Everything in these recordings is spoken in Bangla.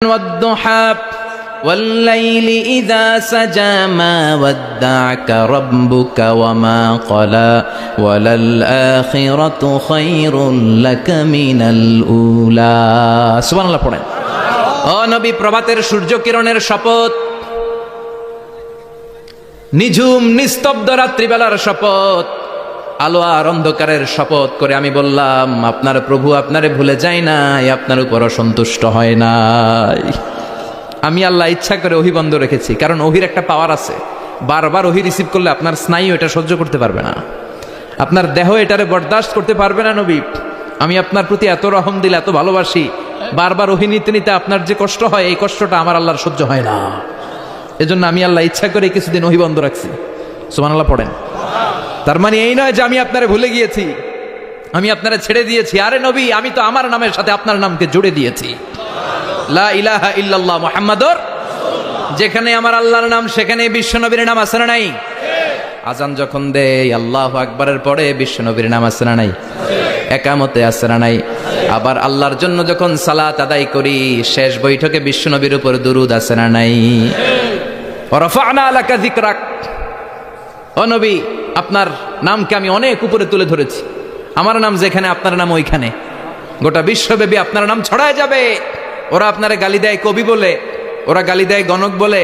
والضحى والليل إذا سجى ما ودعك ربك وما قلى وللآخرة خير لك من الأولى সুবহান আল্লাহ পড়েন। ও নবী, প্রভাতের সূর্য কিরণের শপথ, নিঝুম নিস্তব্ধ রাত্রিবেলার শপথ, আলো আর অন্ধকারের শপথ করে আমি বললাম, আপনার প্রভু আপনারে ভুলে যায় নাই, আপনার উপর অসন্তুষ্ট হয় নাই। আমি আল্লাহ ইচ্ছা করে ওহী বন্ধ রেখেছি, কারণ ওহির একটা পাওয়ার আছে। বারবার ওহী রিসিভ করলে আপনার স্নায়ু এটা সহ্য করতে পারবে না, আপনার দেহ এটারে বরদাস্ত করতে পারবে না। নবী, আমি আপনার প্রতি এত রহম দিল, এত ভালোবাসি, বারবার ওহী নিতে নিতে আপনার যে কষ্ট হয়, এই কষ্টটা আমার আল্লাহর সহ্য হয় না। এজন্য আমি আল্লাহ ইচ্ছা করে কিছুদিন ওহী বন্ধ রাখছি। সুবহানাল্লাহ পড়েন। তার মানে এই নয় যে আমি আপনারে ভুলে গিয়েছি, আমি আপনারে ছেড়ে দিয়েছি। আরে নবী, আমি তো আমার নামের সাথে আপনার নামকে জুড়ে দিয়েছি। লা ইলাহা ইল্লাল্লাহ মুহাম্মাদুর রাসূলুল্লাহ। যেখানে আমার আল্লাহর নাম, সেখানে বিশ্ব নবীর নাম আছে না নাই? আজান যখন দেই আল্লাহু আকবারের পরে বিশ্ব নবীর নাম আছে না নাই? একামতে আছে না নাই? আবার আল্লাহর জন্য যখন সালাত আদায় করি, শেষ বৈঠকে বিশ্ব নবীর উপর দুরূদ আছে না নাই? ওয়া রাফা'না লাকা যিকরাক। ও নবী, আপনার নামকে আমি অনেক উপরে তুলে ধরেছি। আমার নাম যেখানে, আপনার নাম ওইখানে। গোটা বিশ্বব্যাপী আপনার নাম ছড়ায় যাবে। ওরা আপনারে গালি দেয় কবি বলে, ওরা গালি দেয় গণক বলে,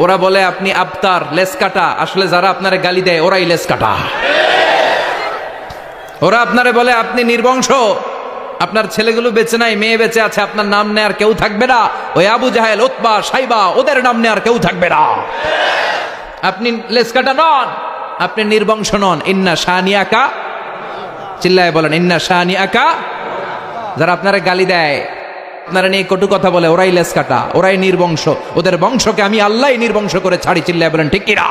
ওরা বলে আপনি আবতার, লেস কাটা। আসলে যারা আপনারে গালি দেয় ওরাই লেস কাটা। ওরা আপনারে বলে আপনি নির্বংশ, আপনার ছেলেগুলো বেঁচে নাই, মেয়ে বেঁচে আছে, আপনার নাম নেয়ার কেউ থাকবে না। ওই আবু জাহেল, উতবা, সাইবা, ওদের নাম নেয়ার কেউ থাকবে না। আপনি লেস কাটা নন, আপনি নির্বংশ নন। ইন্না শানিয়াকা, চিল্লায় বলেন ইন্না শানিয়াকা। যারা আপনারা গালি দেয়, আপনারা নিয়ে কটু কথা বলে, ওরাই লেস কাটা, ওরাই নির্বংশ। ওদের বংশকে আমি আল্লাহই নির্বংশ করে ছাড়ি। চিল্লায় বলেন ঠিক কিনা?